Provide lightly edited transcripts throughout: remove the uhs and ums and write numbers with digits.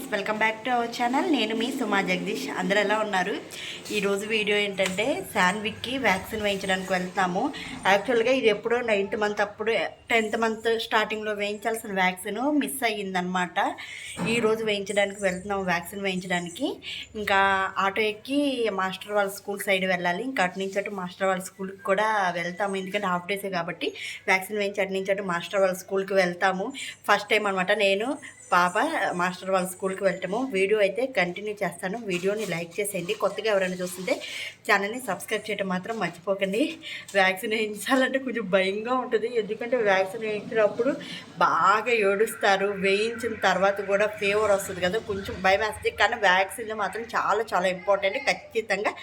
Friends, welcome back to our channel. నేను మీ సుమా జగదీష్. అందరూ ఎలా ఉన్నారు? ఈరోజు వీడియో ఏంటంటే శాన్విక్కి వ్యాక్సిన్ వేయించడానికి వెళ్తాము. యాక్చువల్గా ఇది ఎప్పుడో 9th మంత్ అప్పుడు 10th మంత్ స్టార్టింగ్లో వేయించాల్సిన వ్యాక్సిన్ మిస్ అయ్యిందనమాట. ఈరోజు వేయించడానికి వెళ్తున్నాము, వ్యాక్సిన్ వేయించడానికి. ఇంకా ఆటో ఎక్కి మాస్టర్ వాళ్ళ స్కూల్ సైడ్ వెళ్ళాలి. ఇంకా అటు నుంచి అటు మాస్టర్ వాళ్ళ స్కూల్కి కూడా వెళ్తాము, ఎందుకంటే హాఫ్ డేసే కాబట్టి వ్యాక్సిన్ వేయించి అటు నుంచి అటు మాస్టర్ వాళ్ళ స్కూల్కి వెళ్తాము. ఫస్ట్ టైం అనమాట నేను పాప మాస్టర్ వాళ్ళ స్కూల్కి వెళ్ళటము. వీడియో అయితే కంటిన్యూ చేస్తాను. వీడియోని లైక్ చేసేయండి. కొత్తగా ఎవరైనా చూస్తుంటే ఛానల్ని సబ్స్క్రైబ్ చేయడం మాత్రం మర్చిపోకండి. వ్యాక్సిన్ వేయించాలంటే కొంచెం భయంగా ఉంటుంది, ఎందుకంటే వ్యాక్సిన్ వేయించినప్పుడు బాగా ఏడుస్తారు. వేయించిన తర్వాత కూడా ఫీవర్ వస్తుంది కదా, కొంచెం భయం వేస్తుంది. కానీ వ్యాక్సిన్ మాత్రం చాలా చాలా ఇంపార్టెంట్, ఖచ్చితంగా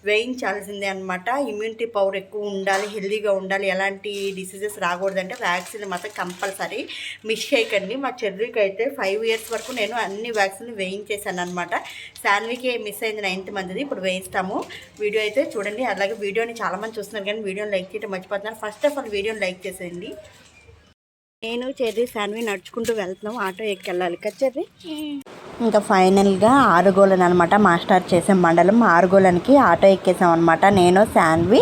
వేయించాల్సిందే అనమాట. ఇమ్యూనిటీ పవర్ ఎక్కువ ఉండాలి, హెల్దీగా ఉండాలి, ఎలాంటి డిసీజెస్ రాకూడదంటే వ్యాక్సిన్ మాత్రం కంపల్సరీ మిస్ చేయకండి. మా చెర్రీకి అయితే 5 years వరకు నేను అన్ని వ్యాక్సిన్ వేయించేసాను అనమాట. శాన్వికి మిస్ అయింది 9th మంత్ది, ఇప్పుడు వేయిస్తాము. వీడియో అయితే చూడండి. అలాగే వీడియోని చాలామంది చూస్తున్నారు కానీ వీడియోని లైక్ చేయడం మర్చిపోతున్నారు. ఫస్ట్ ఆఫ్ ఆల్ వీడియోని లైక్ చేసేయండి. నేను చెర్రీ శాన్వి నడుచుకుంటూ వెళ్తున్నాం, ఆటో ఎక్కి వెళ్ళాలి కదా చెర్రీ. ఇంకా ఫైనల్గా ఆరుగోలను అనమాట, మాస్టర్ చేసే మండలం ఆరుగోలనికి ఆటో ఎక్కేసాం అనమాట. నేను శాన్వి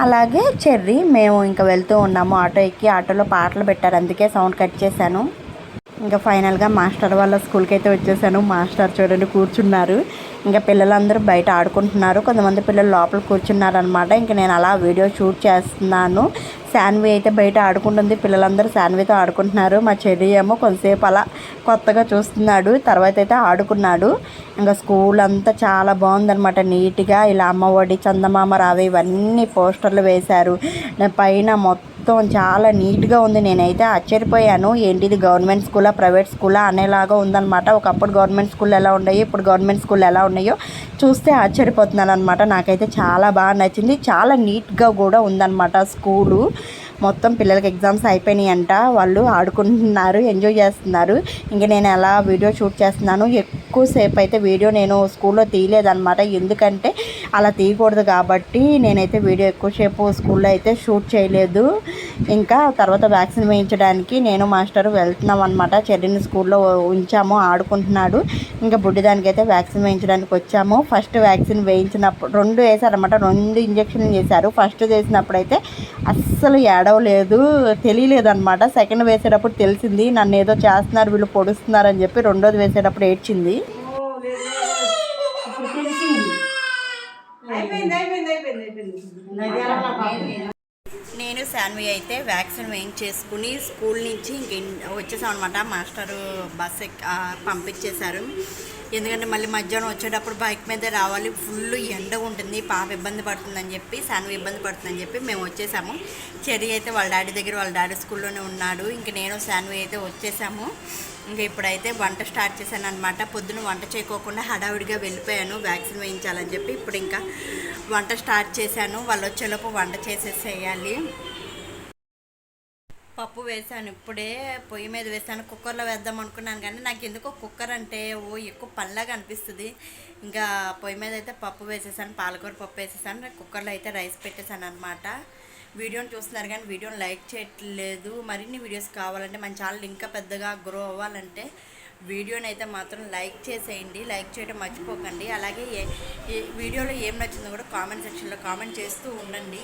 అలాగే చెర్రీ మేము ఇంకా వెళ్తూ ఉన్నాము. ఆటో ఎక్కి ఆటోలో పాటలు పెట్టారు, అందుకే సౌండ్ కట్ చేశాను. ఇంకా ఫైనల్గా మాస్టర్ వాళ్ళ స్కూల్కి అయితే వచ్చేసాను. మాస్టర్ చూడండి కూర్చున్నారు. ఇంకా పిల్లలందరూ బయట ఆడుకుంటున్నారు, కొంతమంది పిల్లలు లోపల కూర్చున్నారు అనమాట. ఇంకా నేను అలా వీడియో షూట్ చేస్తున్నాను. శాన్వి అయితే బయట ఆడుకుంటుంది, పిల్లలందరూ శాన్వితో ఆడుకుంటున్నారు. మా చెర్రీ ఏమో కొంతసేపు అలా కొత్తగా చూస్తున్నాడు, తర్వాత అయితే ఆడుకున్నాడు. ఇంకా స్కూల్ అంతా చాలా బాగుందనమాట, నీట్గా ఇలా అమ్మఒడి, చందమామ రావే ఇవన్నీ పోస్టర్లు వేశారు. పైన మొత్తం చాలా నీట్గా ఉంది. నేనైతే ఆశ్చర్యపోయాను, ఏంటిది గవర్నమెంట్ స్కూలా ప్రైవేట్ స్కూలా అనేలాగా ఉందన్నమాట. ఒకప్పుడు గవర్నమెంట్ స్కూల్ ఎలా ఉన్నాయో ఇప్పుడు గవర్నమెంట్ స్కూల్ ఎలా ఉన్నాయో చూస్తే ఆశ్చర్యపోతున్నాను అనమాట. నాకైతే చాలా బాగా నచ్చింది, చాలా నీట్గా కూడా ఉందన్నమాట స్కూలు. మొత్తం పిల్లలకి ఎగ్జామ్స్ అయిపోయినాయి అంట, వాళ్ళు ఆడుకుంటున్నారు, ఎంజాయ్ చేస్తున్నారు. ఇంక నేను అలా వీడియో షూట్ చేస్తున్నాను. ఎక్కువసేపు అయితే వీడియో నేను స్కూల్లో తీయలేదన్నమాట, ఎందుకంటే అలా తీయకూడదు కాబట్టి నేనైతే వీడియో ఎక్కువసేపు స్కూల్లో అయితే షూట్ చేయలేదు. ఇంకా తర్వాత వ్యాక్సిన్ వేయించడానికి నేను మాస్టర్ వెళ్తున్నాం అనమాట. చెర్రీని స్కూల్లో ఉంచాము, ఆడుకుంటున్నాడు. ఇంకా బుడ్డిదానికి అయితే వ్యాక్సిన్ వేయించడానికి వచ్చాము. ఫస్ట్ వ్యాక్సిన్ వేయించినప్పుడు 2 వేశారనమాట, 2 ఇంజక్షన్లు చేశారు. ఫస్ట్ చేసినప్పుడు అయితే అస్సలు ఏడవలేదు, తెలియలేదన్నమాట. సెకండ్ వేసేటప్పుడు తెలిసింది, నన్ను ఏదో చేస్తున్నారు వీళ్ళు, పొడుస్తున్నారని చెప్పి. రెండోది వేసేటప్పుడు ఏడ్చింది. నేను శాన్వి అయితే వ్యాక్సిన్ వేయించేసుకుని స్కూల్ నుంచి ఇంక వచ్చేసాం అనమాట. మాస్టరు బస్ పంపించేశారు, ఎందుకంటే మళ్ళీ మధ్యాహ్నం వచ్చేటప్పుడు బైక్ మీదే రావాలి, ఫుల్ ఎండ ఉంటుంది, పాప ఇబ్బంది పడుతుందని చెప్పి, శాన్వి ఇబ్బంది పడుతుందని చెప్పి మేము వచ్చేసాము. చెర్రీ అయితే వాళ్ళ డాడీ దగ్గర, వాళ్ళ డాడీ స్కూల్లోనే ఉన్నాడు. ఇంక నేను శాన్వి అయితే వచ్చేసాము. ఇంకా ఇప్పుడైతే వంట స్టార్ట్ చేశాను అనమాట. పొద్దున వంట చేయకోకుండా హడావిడిగా వెళ్ళిపోయాను వ్యాక్సిన్ వేయించాలని చెప్పి. ఇప్పుడు ఇంకా వంట స్టార్ట్ చేశాను, వాళ్ళు వచ్చేలోపు వంట చేసేసేయాలి. పప్పు వేసాను, ఇప్పుడే పొయ్యి మీద వేసాను. కుక్కర్లో వేద్దాం అనుకున్నాను కానీ నాకు ఎందుకో కుక్కర్ అంటే ఎక్కువ పనిలాగా అనిపిస్తుంది. ఇంకా పొయ్యి మీద అయితే పప్పు వేసేసాను, పాలకూర పప్పు వేసేసాను. కుక్కర్లో అయితే రైస్ పెట్టేశాను అనమాట. వీడియోని చూస్తున్నారు కానీ వీడియోని లైక్ చేయట్లేదు. మరిన్ని వీడియోస్ కావాలంటే మన ఛానల్ ఇంకా పెద్దగా గ్రో అవ్వాలంటే వీడియోని అయితే మాత్రం లైక్ చేసేయండి, లైక్ చేయడం మర్చిపోకండి. అలాగే వీడియోలో ఏం నచ్చిందో కూడా కామెంట్ సెక్షన్లో కామెంట్ చేస్తూ ఉండండి.